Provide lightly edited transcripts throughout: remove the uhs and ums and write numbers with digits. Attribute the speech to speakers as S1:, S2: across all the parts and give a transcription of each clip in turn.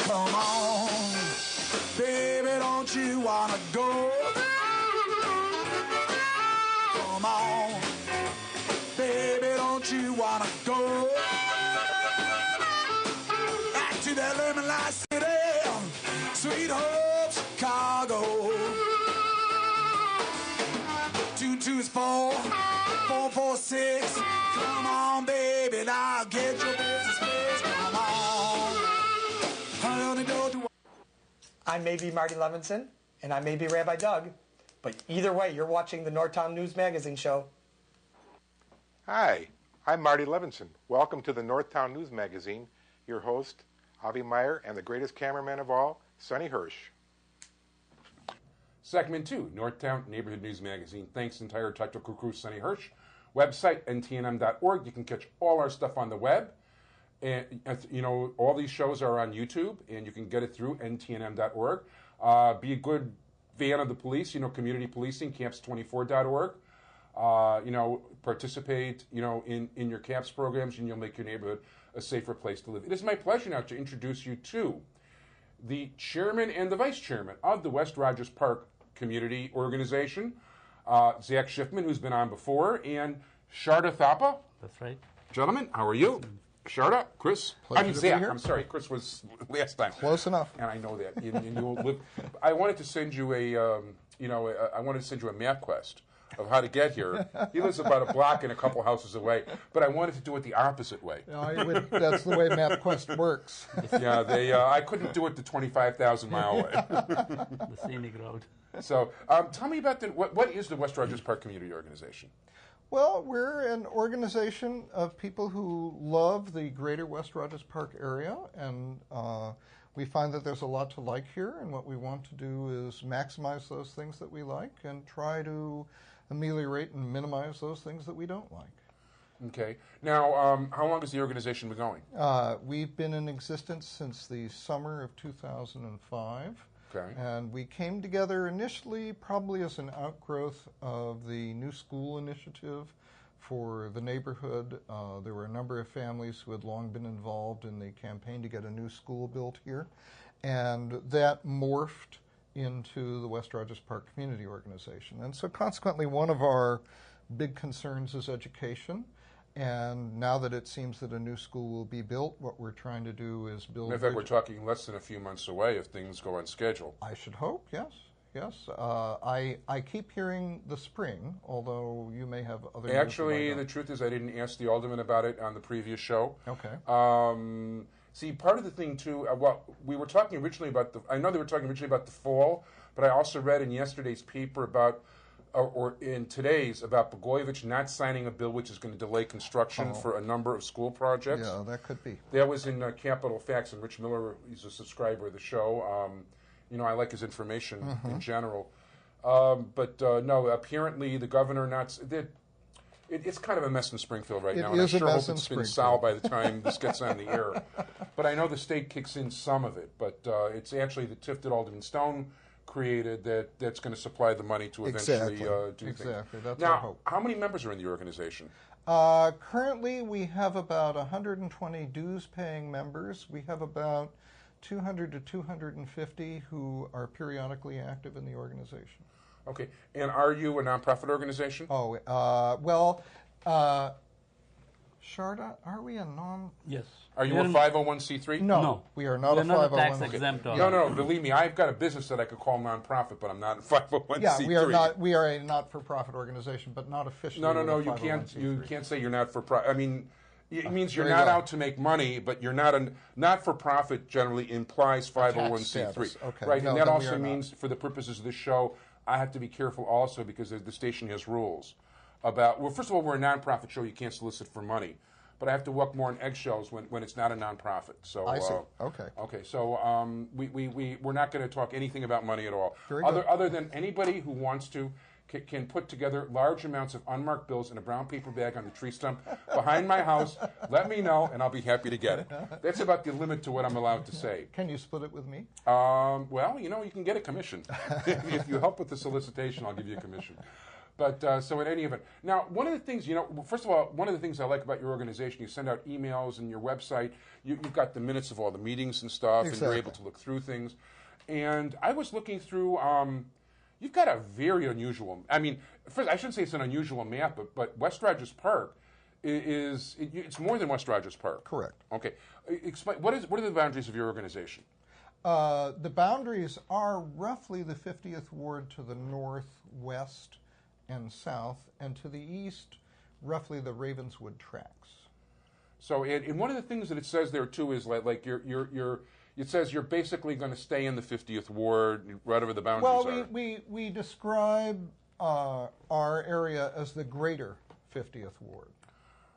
S1: Come on, baby, don't you wanna go? Come on, baby, don't you wanna go back to that lemon light city, sweet Hope, Chicago. 2 is 4, 4 4 6. Come on, baby, now get your business fixed. Come on, honey, don't you?
S2: I may be Marty Levinson, and I may be Rabbi Doug, but either way, you're watching the Northtown News Magazine show.
S3: Hi, I'm Marty Levinson. Welcome to the Northtown News Magazine. Your host, Avi Meyer, and the greatest cameraman of all, Sonny Hersh.
S4: Segment 2, Northtown Neighborhood News Magazine. Thanks entire technical crew, Sonny Hersh. Website, ntnm.org. You can catch all our stuff on the web. And, you know, all these shows are on YouTube, and you can get it through ntnm.org. Be a good fan of the police, you know, community policing, camps24.org. You know, participate, you know, in your CAPS programs, and you'll make your neighborhood a safer place to live. It is my pleasure now to introduce you to the chairman and the vice chairman of the West Rogers Park Community Organization, Zach Schiffman, who's been on before, and Sharda Thapa.
S5: That's right.
S4: Gentlemen, how are you? Sharda, Chris.
S6: Pleasure
S4: I mean,
S6: to
S4: Zach.
S6: be here.
S4: I'm sorry, Chris was last time.
S6: Close enough.
S4: And I know that. And you will live. I wanted to send you I wanted to send you a map quest of how to get here. He lives about a block and a couple houses away, but I wanted to do it the opposite way.
S6: No, that's the way MapQuest works.
S4: Yeah, I couldn't do it the 25,000 mile way.
S5: The scenic road.
S4: So, tell me about what is the West Rogers Park Community Organization?
S6: Well, we're an organization of people who love the greater West Rogers Park area, and we find that there's a lot to like here, and what we want to do is maximize those things that we like and try to ameliorate and minimize those things that we don't like.
S4: Okay. Now, how long has the organization been going?
S6: We've been in existence since the summer of 2005.
S4: Okay.
S6: And we came together initially probably as an outgrowth of the New School Initiative for the neighborhood. There were a number of families who had long been involved in the campaign to get a new school built here. And that morphed into the West Rogers Park Community Organization. And so consequently, one of our big concerns is education. And now that it seems that a new school will be built, what we're trying to do is build...
S4: In fact, we're talking less than a few months away if things go on schedule.
S6: I should hope, yes. I keep hearing the spring, although you may have other...
S4: Actually, the truth is I didn't ask the alderman about it on the previous show.
S6: Okay.
S4: See, part of the thing, too, we were talking originally about I know they were talking originally about the fall, but I also read in yesterday's paper about... or in today's, about Blagojevich not signing a bill which is going to delay construction for a number of school projects.
S6: Yeah, that could be.
S4: That was in Capital Facts, and Rich Miller, he's a subscriber of the show. You know, I like his information in general. But no, apparently the governor it's kind of a mess in Springfield right now, and I sure hope it's been solved by the time this gets on the air. But I know the state kicks in some of it, but it's actually the TIF that Alderman Stone created that's going to supply the money to eventually do things.
S6: Exactly, that's
S4: now,
S6: our hope.
S4: How many members are in the organization?
S6: Currently, we have about 120 dues-paying members. We have about 200 to 250 who are periodically active in the organization.
S4: Okay, and are you a nonprofit organization?
S6: Oh, well, Sharda, are we a non...
S5: Yes.
S4: Are you a 501c3?
S6: No, we are not a 501c3.
S5: Tax-exempt.
S4: No, believe me, I've got a business that I could call nonprofit, but I'm not a 501c3.
S6: Yeah, we are not. We are a not-for-profit organization, but not officially.
S4: No, you can't say you're not for profit. I mean, it means you're not out to make money, but you're not a not-for-profit. Generally implies 501c3.
S6: Okay.
S4: Right,
S6: no,
S4: and that
S6: then
S4: also means, for the purposes of this show, I have to be careful also because the station has rules about. Well, first of all, we're a nonprofit show. You can't solicit for money. But I have to walk more on eggshells when it's not a nonprofit. So
S6: I see. Okay.
S4: Okay. So we're not going to talk anything about money at all.
S6: Very good.
S4: Other than anybody who wants to can put together large amounts of unmarked bills in a brown paper bag on the tree stump behind my house. Let me know, and I'll be happy to get it. That's about the limit to what I'm allowed to say.
S6: Can you split it with me?
S4: Well, you can get a commission. If you help with the solicitation, I'll give you a commission. But so in any event, now one of the things, first of all, one of the things I like about your organization, you send out emails and your website. You've got the minutes of all the meetings and stuff, and you're able to look through things. And I was looking through. You've got a very unusual. I mean, first I shouldn't say it's an unusual map, but West Rogers Park it's more than West Rogers Park.
S6: Correct.
S4: Okay, explain what are the boundaries of your organization?
S6: The boundaries are roughly the 50th Ward to the northwest and south, and to the east, roughly the Ravenswood tracks.
S4: So, and one of the things that it says there too is like it says you're basically going to stay in the 50th Ward, whatever the boundaries are.
S6: Well, we describe our area as the greater 50th Ward.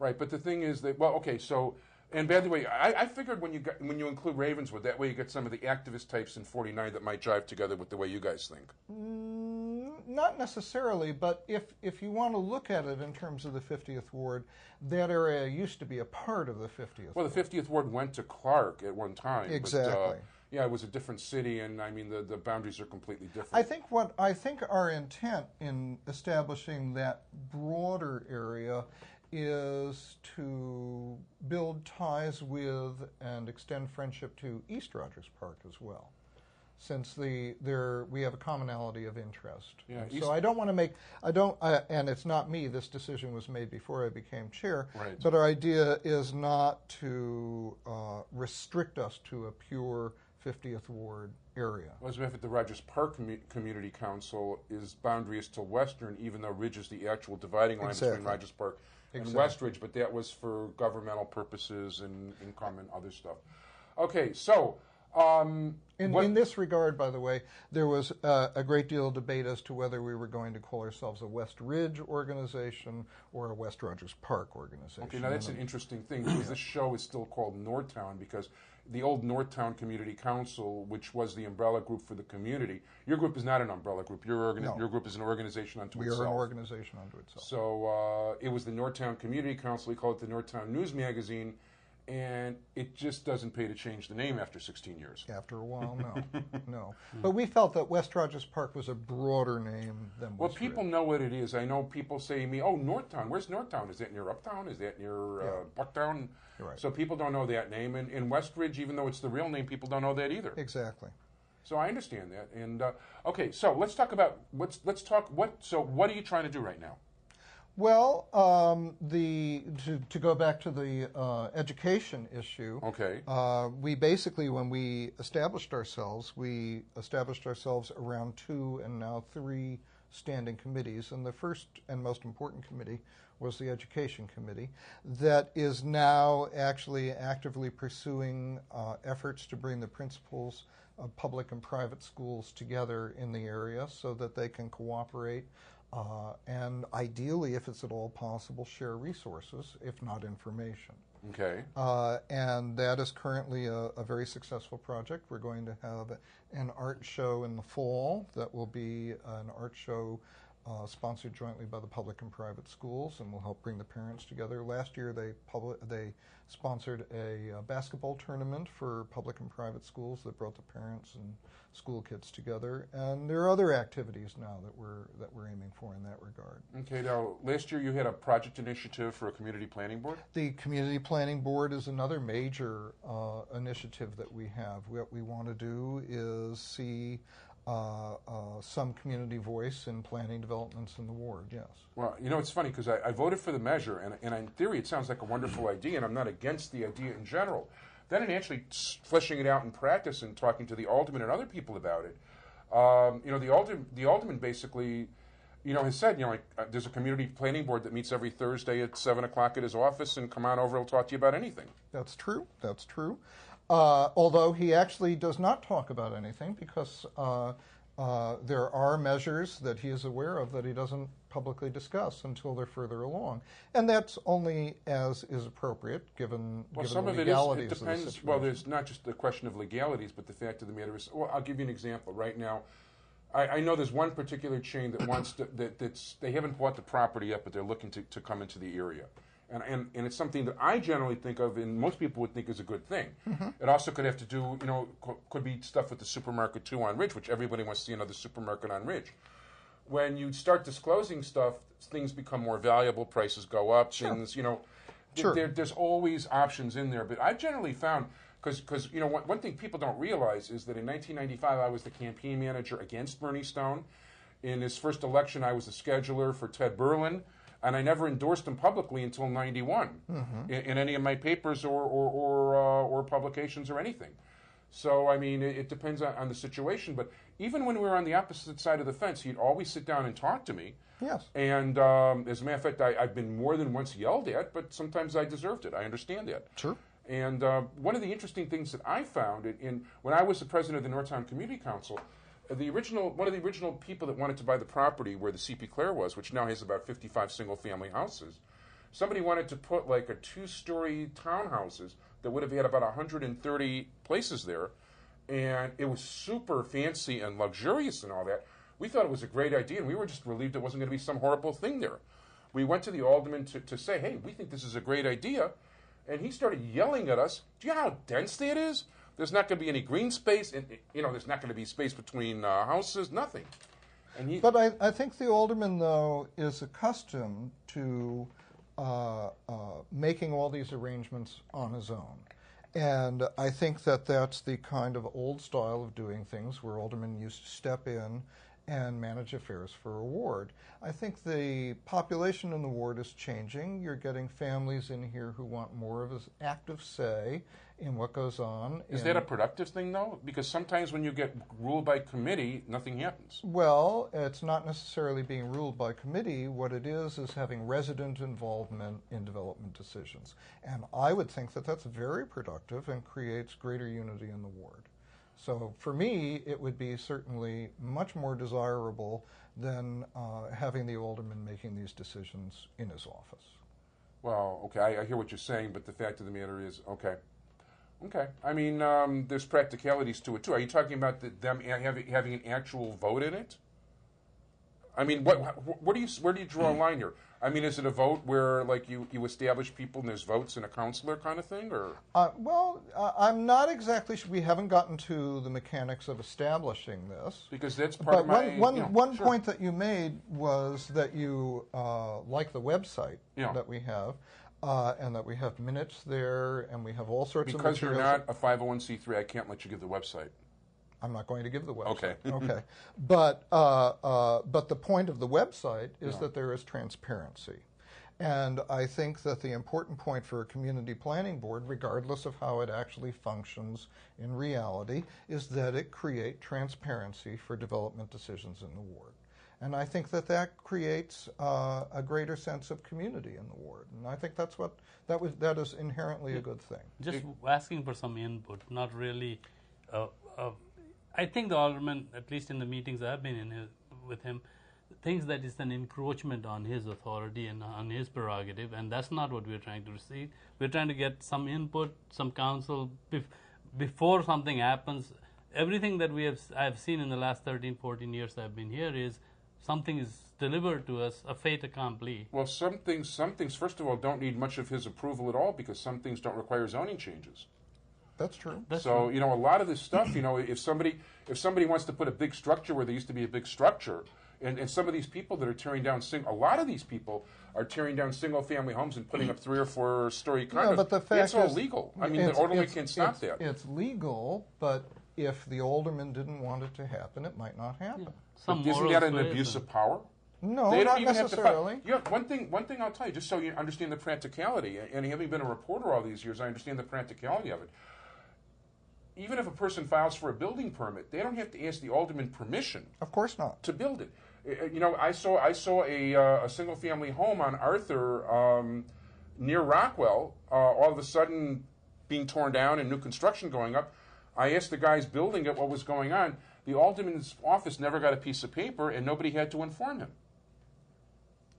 S4: Right, but the thing is that, well, okay, so, and by the way, I figured when you include Ravenswood, that way you get some of the activist types in 49 that might jive together with the way you guys think.
S6: Not necessarily, but if you want to look at it in terms of the 50th Ward, that area used to be a part of the 50th Ward.
S4: Well, the 50th Ward went to Clark at one time.
S6: Exactly.
S4: But, yeah, it was a different city, and I mean, the boundaries are completely different.
S6: I think our intent in establishing that broader area is to build ties with and extend friendship to East Rogers Park as well, since we have a commonality of interest.
S4: Yeah,
S6: so I don't want to make and it's not me. This decision was made before I became chair.
S4: Right.
S6: But our idea is not to restrict us to a pure 50th Ward area.
S4: Well, as a matter of fact, the Rogers Park Community Council is boundary is to Western, even though Ridge is the actual dividing line between Rogers Park and Westridge, but that was for governmental purposes and income and other stuff. Okay, so in
S6: this regard, by the way, there was a great deal of debate as to whether we were going to call ourselves a West Ridge organization or a West Rogers Park organization.
S4: Okay, now that's an interesting thing, because this show is still called Northtown, because the old Northtown Community Council, which was the umbrella group for the community, your group is not an umbrella group. Your group is an organization unto itself.
S6: We are an organization unto itself.
S4: So it was the Northtown Community Council. We call it the Northtown News Magazine, and it just doesn't pay to change the name after 16 years.
S6: After a while, no. No. But we felt that West Rogers Park was a broader name than
S4: Well,
S6: West
S4: people
S6: Ridge.
S4: know what it is. I know people say to me, oh, Northtown. Where's Northtown? Is that near Uptown? Is that near Bucktown?
S6: You're right.
S4: So people don't know that name. And in Westridge, even though it's the real name, people don't know that either.
S6: Exactly.
S4: So I understand that. And okay, so let's talk about what are you trying to do right now?
S6: Well, to go back to the education issue.
S4: Okay.
S6: We basically, when we established ourselves around 2 and now 3 standing committees, and the first and most important committee was the Education Committee, that is now actually actively pursuing efforts to bring the principals of public and private schools together in the area so that they can cooperate and ideally, if it's at all possible, share resources, if not information.
S4: Okay.
S6: And that is currently a very successful project. We're going to have an art show in the fall that will be an art show sponsored jointly by the public and private schools, and will help bring the parents together. Last year, they sponsored a basketball tournament for public and private schools that brought the parents and school kids together. And there are other activities now that we're aiming for in that regard.
S4: Okay. Now, last year you had a project initiative for a community planning board.
S6: The Community Planning Board is another major initiative that we have. What we want to do is see some community voice in planning developments in the ward, yes.
S4: Well, it's funny because I voted for the measure, and in theory it sounds like a wonderful idea, and I'm not against the idea in general. Then in actually fleshing it out in practice and talking to the alderman and other people about it, the alderman basically, has said, there's a community planning board that meets every Thursday at 7 o'clock at his office, and come on over, he'll talk to you about anything.
S6: That's true. That's true. Although he actually does not talk about anything because there are measures that he is aware of that he doesn't publicly discuss until they're further along. And that's only as is appropriate given
S4: some
S6: the
S4: of
S6: legalities
S4: it
S6: of the
S4: depends.
S6: situation.
S4: Well, there's not just the question of legalities, but the fact of the matter is, I'll give you an example. Right now, I know there's one particular chain that wants to, they haven't bought the property yet, but they're looking to come into the area. And it's something that I generally think of, and most people would think is a good thing. Mm-hmm. It also could have to do, could be stuff with the supermarket too on Ridge, which everybody wants to see another supermarket on Ridge. when you start disclosing stuff, things become more valuable, prices go up, things, there's always options in there. But I've generally found, because one thing people don't realize is that in 1995 I was the campaign manager against Bernie Stone. In his first election, I was the scheduler for Ted Berlin, and I never endorsed him publicly until '91 in any of my papers or publications or anything. So, I mean, it depends on the situation. But even when we were on the opposite side of the fence, he'd always sit down and talk to me.
S6: Yes.
S4: And as a matter of fact, I've been more than once yelled at, but sometimes I deserved it. I understand that.
S6: Sure.
S4: And one of the interesting things that I found when I was the president of the Northtown Community Council, one of the original people that wanted to buy the property where the C.P. Clare was, which now has about 55 single-family houses, somebody wanted to put like a 2-story townhouses that would have had about 130 places there, and it was super fancy and luxurious and all that. We thought it was a great idea, and we were just relieved it wasn't going to be some horrible thing there. We went to the alderman to say, hey, we think this is a great idea, and he started yelling at us. Do you know how dense that is? There's not going to be any green space, and there's not going to be space between houses, nothing.
S6: But I think the alderman, though, is accustomed to making all these arrangements on his own. And I think that that's the kind of old style of doing things where aldermen used to step in and manage affairs for a ward. I think the population in the ward is changing. You're getting families in here who want more of an active say in what goes on.
S4: Is that a productive thing, though? Because sometimes when you get ruled by committee, nothing happens.
S6: Well, it's not necessarily being ruled by committee. What it is having resident involvement in development decisions. And I would think that that's very productive and creates greater unity in the ward. So for me, it would be certainly much more desirable than having the alderman making these decisions in his office.
S4: Well, okay, I hear what you're saying, but the fact of the matter is, okay. I mean, there's practicalities to it, too. Are you talking about them having an actual vote in it? I mean, where do you draw a line here? I mean, is it a vote where, like, you establish people and there's votes and a counselor kind of thing, or?
S6: Well, I'm not exactly sure. We haven't gotten to the mechanics of establishing this.
S4: Because that's part of my...
S6: One
S4: sure.
S6: point that you made was that you like the website that we have, and that we have minutes there, and we have all sorts of materials.
S4: Because you're not a 501c3, I can't let you give the website.
S6: I'm not going to give the website.
S4: Okay.
S6: Okay. But the point of the website is that there is transparency. And I think that the important point for a community planning board, regardless of how it actually functions in reality, is that it create transparency for development decisions in the ward. And I think that creates a greater sense of community in the ward. And I think that is inherently a good thing.
S5: Just asking for some input, not really... I think the alderman, at least in the meetings I've been in with him, thinks that it's an encroachment on his authority and on his prerogative, and that's not what we're trying to receive. We're trying to get some input, some counsel before something happens. Everything that I've seen in the last 13, 14 years I've been here is something is delivered to us, a fait accompli.
S4: Well, some things, first of all, don't need much of his approval at all because some things don't require zoning changes.
S6: That's true.
S4: So, a lot of this stuff, if somebody wants to put a big structure where there used to be a big structure, and some of these people that are tearing down, a lot of these people are tearing down single-family homes and putting up 3 or 4-story condos.
S6: No, but the fact
S4: it's all legal. I mean, the alderman can't stop that.
S6: It's legal, but if the alderman didn't want it to happen, it might not happen.
S5: Yeah.
S4: Isn't that an abuse of power?
S6: No,
S4: they
S6: not
S4: don't even
S6: necessarily.
S4: Have to one thing I'll tell you, just so you understand the practicality, and having been a reporter all these years, I understand the practicality of it. Even if a person files for a building permit, they don't have to ask the alderman permission.
S6: Of course not.
S4: To build it. I saw a single-family home on Arthur near Rockwell, all of a sudden being torn down and new construction going up. I asked the guys building it what was going on. The alderman's office never got a piece of paper, and nobody had to inform him.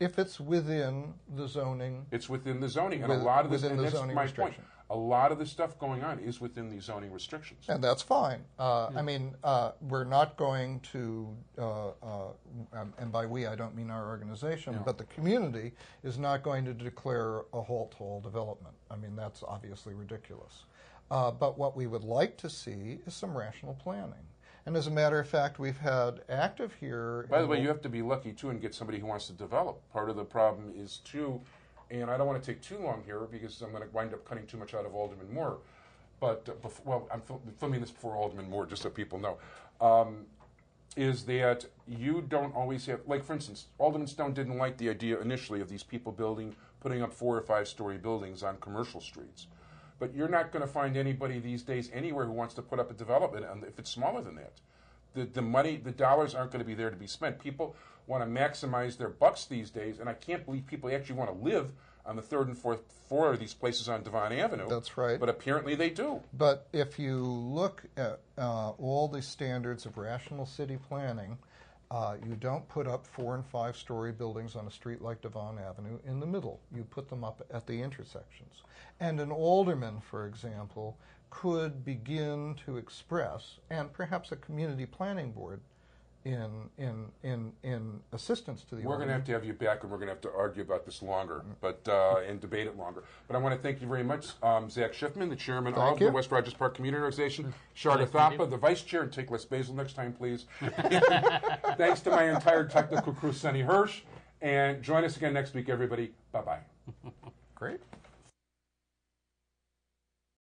S6: If it's within the zoning.
S4: It's within the zoning, and a lot of this, and that's my point. A lot of the stuff going on is within these zoning restrictions.
S6: And that's fine. I mean, we're not going to, and by we I don't mean our organization, but the community is not going to declare a halt to all development. I mean, that's obviously ridiculous. But what we would like to see is some rational planning. And as a matter of fact, we've had active here.
S4: By the way, you have to be lucky, too, and get somebody who wants to develop. Part of the problem is, too, and I don't want to take too long here because I'm going to wind up cutting too much out of Alderman Moore. But, I'm filming this before Alderman Moore, just so people know, is that you don't always have, like, for instance, Alderman Stone didn't like the idea initially of these people putting up 4- or 5-story buildings on commercial streets. But you're not going to find anybody these days anywhere who wants to put up a development if it's smaller than that. The money, the dollars aren't going to be there to be spent. People want to maximize their bucks these days, and I can't believe people actually want to live on the 3rd and 4th floor of these places on Devon Avenue.
S6: That's right.
S4: But apparently they do.
S6: But if you look at all the standards of rational city planning, you don't put up 4- and 5-story buildings on a street like Devon Avenue in the middle. You put them up at the intersections. And an alderman, for example, could begin to express, and perhaps a community planning board in assistance to the
S4: We're going to have you back, and we're going to have to argue about this longer, but and debate it longer. But I want to thank you very much, Zach Schiffman, the chairman of the West Rogers Park Community Organization, Sharda Thapa, the vice chair, and take less basil next time, please. Thanks to my entire technical crew, Sonny Hersh, and join us again next week, everybody. Bye-bye.
S6: Great.